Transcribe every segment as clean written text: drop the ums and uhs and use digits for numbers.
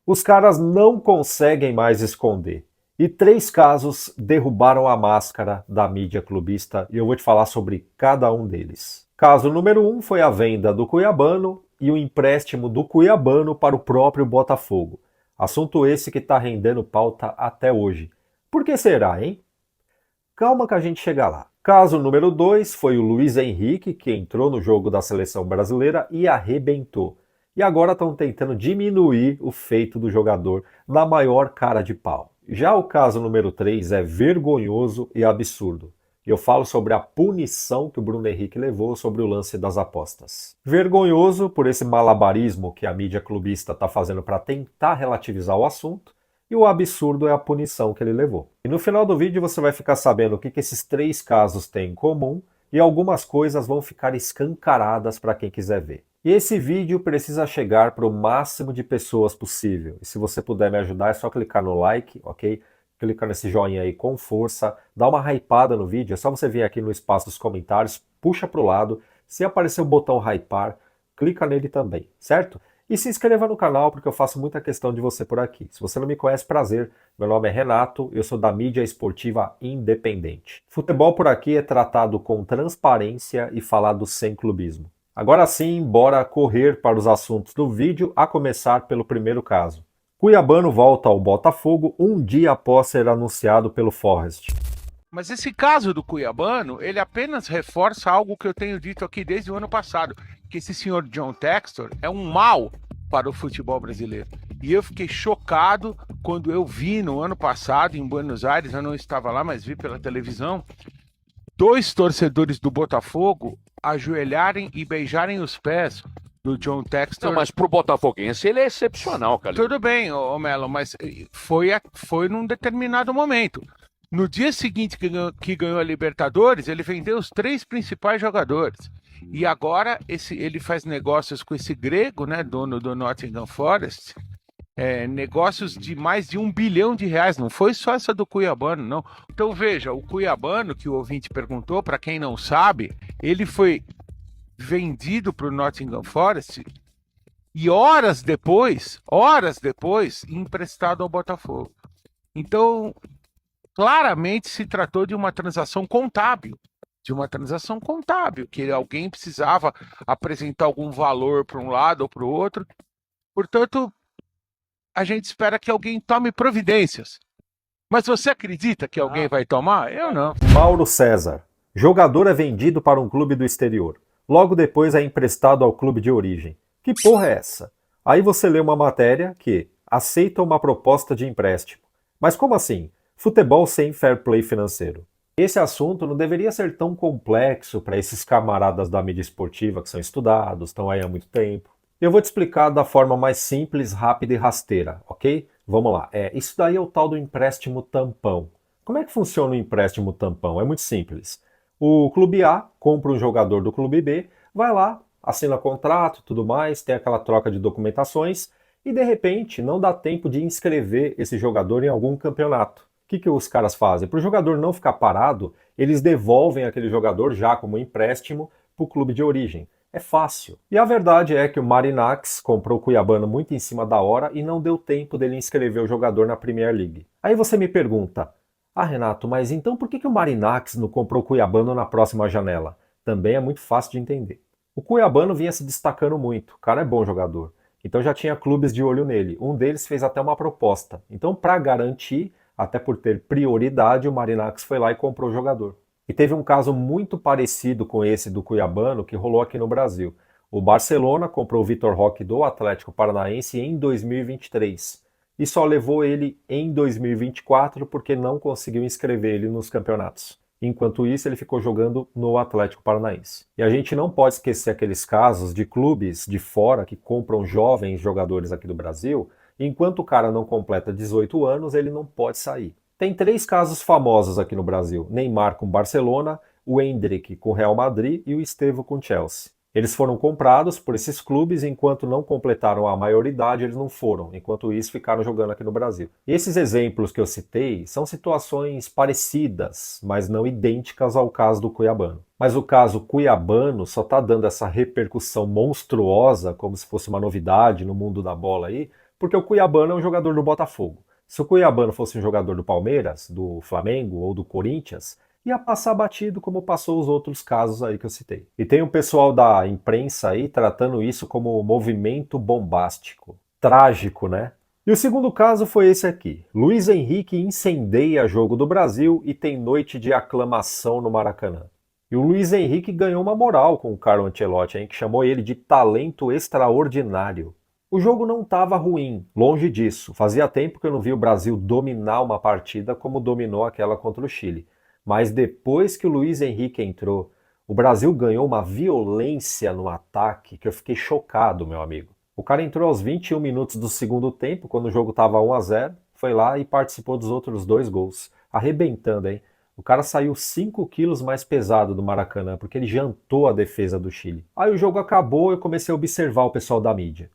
Os caras não conseguem mais esconder. E 3 casos derrubaram a máscara da mídia clubista e eu vou te falar sobre cada um deles. Caso número 1 foi a venda do Cuiabano e o empréstimo do Cuiabano para o próprio Botafogo. Assunto esse que está rendendo pauta até hoje. Por que será, hein? Calma que a gente chega lá. Caso número 2 foi o Luiz Henrique, que entrou no jogo da seleção brasileira e arrebentou. E agora estão tentando diminuir o feito do jogador na maior cara de pau. Já o caso número 3 é vergonhoso e absurdo. Eu falo sobre a punição que o Bruno Henrique levou sobre o lance das apostas. Vergonhoso por esse malabarismo que a mídia clubista está fazendo para tentar relativizar o assunto, e o absurdo é a punição que ele levou. E no final do vídeo você vai ficar sabendo o que esses 3 casos têm em comum e algumas coisas vão ficar escancaradas para quem quiser ver. E esse vídeo precisa chegar para o máximo de pessoas possível. E se você puder me ajudar, é só clicar no like, ok? Clica nesse joinha aí com força, dá uma hypada no vídeo, é só você vir aqui no espaço dos comentários, puxa para o lado, se aparecer o botão hypar, clica nele também, certo? E se inscreva no canal porque eu faço muita questão de você por aqui. Se você não me conhece, prazer, meu nome é Renato, eu sou da mídia esportiva independente. Futebol por aqui é tratado com transparência e falado sem clubismo. Agora sim, bora correr para os assuntos do vídeo, a começar pelo primeiro caso. Cuiabano volta ao Botafogo um dia após ser anunciado pelo Forest. Mas esse caso do Cuiabano, ele apenas reforça algo que eu tenho dito aqui desde o ano passado, que esse senhor John Textor é um mal para o futebol brasileiro. E eu fiquei chocado quando eu vi no ano passado, em Buenos Aires, eu não estava lá, mas vi pela televisão, 2 torcedores do Botafogo ajoelharem e beijarem os pés do John Textor. Não, mas pro botafoguense ele é excepcional, cara. Tudo bem, ô Melo, mas foi num determinado momento. No dia seguinte que ganhou a Libertadores, ele vendeu os 3 principais jogadores. E agora ele faz negócios com esse grego, né, dono do Nottingham Forest, negócios de mais de R$ 1 bilhão. Não foi só essa do Cuiabano, não. Então veja, o Cuiabano, que o ouvinte perguntou, para quem não sabe, ele foi vendido para o Nottingham Forest e horas depois, emprestado ao Botafogo. Então, claramente se tratou de uma transação contábil, que alguém precisava apresentar algum valor para um lado ou para o outro. Portanto, a gente espera que alguém tome providências. Mas você acredita que alguém vai tomar? Eu não. Mauro César. Jogador é vendido para um clube do exterior. Logo depois é emprestado ao clube de origem. Que porra é essa? Aí você lê uma matéria que aceita uma proposta de empréstimo. Mas como assim? Futebol sem fair play financeiro. Esse assunto não deveria ser tão complexo para esses camaradas da mídia esportiva que são estudados, estão aí há muito tempo. Eu vou te explicar da forma mais simples, rápida e rasteira, ok? Vamos lá. Isso daí é o tal do empréstimo tampão. Como é que funciona o empréstimo tampão? É muito simples. O clube A compra um jogador do clube B, vai lá, assina contrato, tudo mais, tem aquela troca de documentações e de repente não dá tempo de inscrever esse jogador em algum campeonato. O que os caras fazem? Para o jogador não ficar parado, eles devolvem aquele jogador já como empréstimo para o clube de origem. É fácil. E a verdade é que o Marinacks comprou o Cuiabano muito em cima da hora e não deu tempo dele inscrever o jogador na Premier League. Aí você me pergunta, Renato, mas então por que o Marinacks não comprou o Cuiabano na próxima janela? Também é muito fácil de entender. O Cuiabano vinha se destacando muito, o cara é bom jogador. Então já tinha clubes de olho nele. Um deles fez até uma proposta. Então, para garantir, até por ter prioridade, o Marinacks foi lá e comprou o jogador. E teve um caso muito parecido com esse do Cuiabano que rolou aqui no Brasil. O Barcelona comprou o Vitor Roque do Atlético Paranaense em 2023 e só levou ele em 2024 porque não conseguiu inscrever ele nos campeonatos. Enquanto isso, ele ficou jogando no Atlético Paranaense. E a gente não pode esquecer aqueles casos de clubes de fora que compram jovens jogadores aqui do Brasil, e enquanto o cara não completa 18 anos, ele não pode sair. Tem 3 casos famosos aqui no Brasil: Neymar com Barcelona, o Endrick com Real Madrid e o Estevão com Chelsea. Eles foram comprados por esses clubes e enquanto não completaram a maioridade, eles não foram. Enquanto isso, ficaram jogando aqui no Brasil. E esses exemplos que eu citei são situações parecidas, mas não idênticas ao caso do Cuiabano. Mas o caso Cuiabano só está dando essa repercussão monstruosa, como se fosse uma novidade no mundo da bola aí, Porque o Cuiabano é um jogador do Botafogo. Se o Cuiabano fosse um jogador do Palmeiras, do Flamengo ou do Corinthians, ia passar batido como passou os outros casos aí que eu citei. E tem um pessoal da imprensa aí tratando isso como movimento bombástico. Trágico, né? E o segundo caso foi esse aqui. Luiz Henrique incendeia jogo do Brasil e tem noite de aclamação no Maracanã. E o Luiz Henrique ganhou uma moral com o Carlo Ancelotti, hein, que chamou ele de talento extraordinário. O jogo não estava ruim, longe disso. Fazia tempo que eu não vi o Brasil dominar uma partida como dominou aquela contra o Chile. Mas depois que o Luiz Henrique entrou, o Brasil ganhou uma violência no ataque que eu fiquei chocado, meu amigo. O cara entrou aos 21 minutos do segundo tempo, quando o jogo estava 1-0, foi lá e participou dos outros 2 gols. Arrebentando, hein? O cara saiu 5 quilos mais pesado do Maracanã, porque ele jantou a defesa do Chile. Aí o jogo acabou e eu comecei a observar o pessoal da mídia.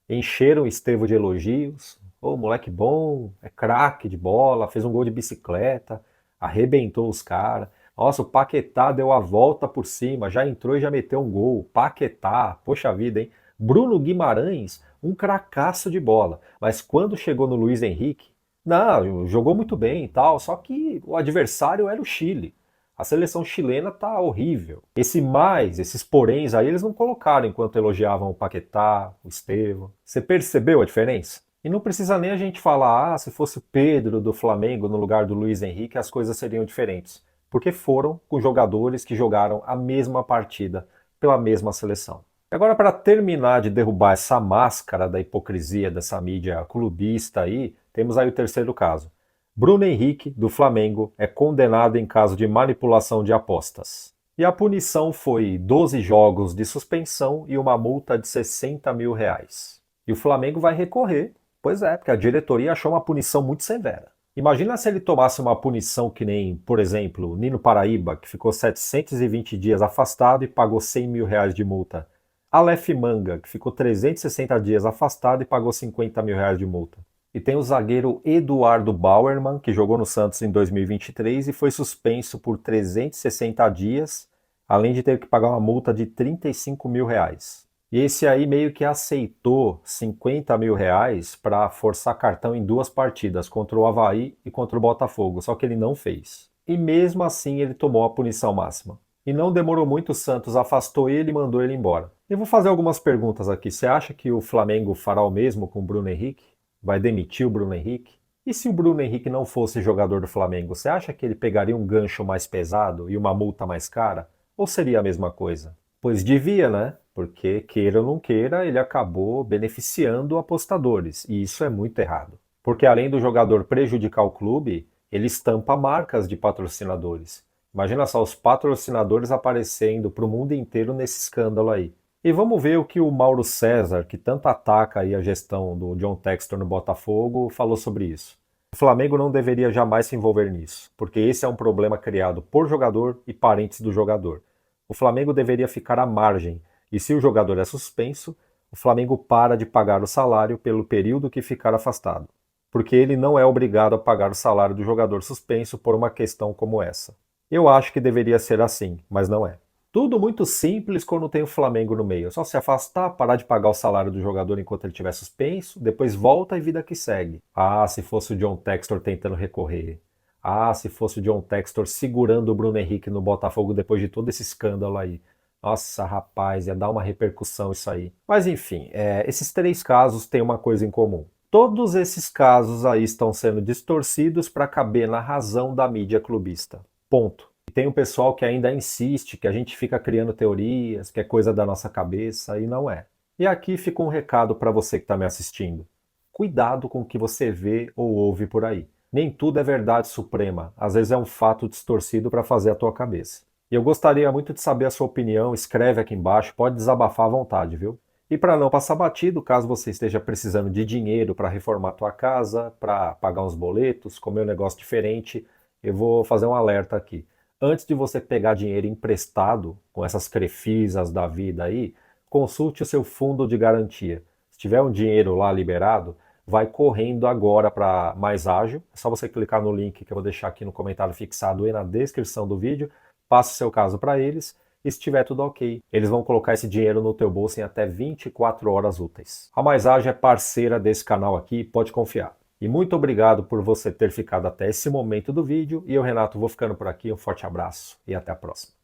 Encheram o Estevão de elogios. Ô, moleque bom, é craque de bola, fez um gol de bicicleta, arrebentou os caras. Nossa, o Paquetá deu a volta por cima, já entrou e já meteu um gol. Paquetá, poxa vida, hein? Bruno Guimarães, um cracaço de bola. Mas quando chegou no Luiz Henrique, não, jogou muito bem e tal, só que o adversário era o Chile. A seleção chilena tá horrível. Esses poréns aí, eles não colocaram enquanto elogiavam o Paquetá, o Estevão. Você percebeu a diferença? E não precisa nem a gente falar, se fosse o Pedro do Flamengo no lugar do Luiz Henrique, as coisas seriam diferentes. Porque foram com jogadores que jogaram a mesma partida pela mesma seleção. Agora, para terminar de derrubar essa máscara da hipocrisia dessa mídia clubista aí, temos aí o terceiro caso. Bruno Henrique, do Flamengo, é condenado em caso de manipulação de apostas. E a punição foi 12 jogos de suspensão e uma multa de 60 mil reais. E o Flamengo vai recorrer, pois é, porque a diretoria achou uma punição muito severa. Imagina se ele tomasse uma punição que nem, por exemplo, Nino Paraíba, que ficou 720 dias afastado e pagou 100 mil reais de multa. Aleph Manga, que ficou 360 dias afastado e pagou 50 mil reais de multa. E tem o zagueiro Eduardo Bauerman, que jogou no Santos em 2023 e foi suspenso por 360 dias, além de ter que pagar uma multa de 35 mil reais. E esse aí meio que aceitou 50 mil reais para forçar cartão em 2 partidas, contra o Avaí e contra o Botafogo, só que ele não fez. E mesmo assim ele tomou a punição máxima. E não demorou muito, o Santos afastou ele e mandou ele embora. Eu vou fazer algumas perguntas aqui. Você acha que o Flamengo fará o mesmo com o Bruno Henrique? Vai demitir o Bruno Henrique? E se o Bruno Henrique não fosse jogador do Flamengo, você acha que ele pegaria um gancho mais pesado e uma multa mais cara? Ou seria a mesma coisa? Pois devia, né? Porque, queira ou não queira, ele acabou beneficiando apostadores. E isso é muito errado. Porque além do jogador prejudicar o clube, ele estampa marcas de patrocinadores. Imagina só os patrocinadores aparecendo para o mundo inteiro nesse escândalo aí. E vamos ver o que o Mauro César, que tanto ataca aí a gestão do John Textor no Botafogo, falou sobre isso. O Flamengo não deveria jamais se envolver nisso, porque esse é um problema criado por jogador e parentes do jogador. O Flamengo deveria ficar à margem, e se o jogador é suspenso, o Flamengo para de pagar o salário pelo período que ficar afastado, porque ele não é obrigado a pagar o salário do jogador suspenso por uma questão como essa. Eu acho que deveria ser assim, mas não é. Tudo muito simples quando tem o Flamengo no meio. É só se afastar, parar de pagar o salário do jogador enquanto ele estiver suspenso, depois volta e vida que segue. Ah, se fosse o John Textor tentando recorrer. Ah, se fosse o John Textor segurando o Bruno Henrique no Botafogo depois de todo esse escândalo aí. Nossa, rapaz, ia dar uma repercussão isso aí. Mas enfim, esses 3 casos têm uma coisa em comum. Todos esses casos aí estão sendo distorcidos para caber na razão da mídia clubista. Ponto. Tem um pessoal que ainda insiste que a gente fica criando teorias, que é coisa da nossa cabeça, e não é. E aqui fica um recado para você que está me assistindo. Cuidado com o que você vê ou ouve por aí. Nem tudo é verdade suprema, às vezes é um fato distorcido para fazer a tua cabeça. E eu gostaria muito de saber a sua opinião, escreve aqui embaixo, pode desabafar à vontade, viu? E para não passar batido, caso você esteja precisando de dinheiro para reformar a tua casa, para pagar uns boletos, comer um negócio diferente, eu vou fazer um alerta aqui. Antes de você pegar dinheiro emprestado com essas crefisas da vida aí, consulte o seu fundo de garantia. Se tiver um dinheiro lá liberado, vai correndo agora para Mais Ágil. É só você clicar no link que eu vou deixar aqui no comentário fixado e na descrição do vídeo. Passe o seu caso para eles, e se tiver tudo ok, eles vão colocar esse dinheiro no teu bolso em até 24 horas úteis. A Mais Ágil é parceira desse canal aqui, pode confiar. E muito obrigado por você ter ficado até esse momento do vídeo. E eu, Renato, vou ficando por aqui. Um forte abraço e até a próxima.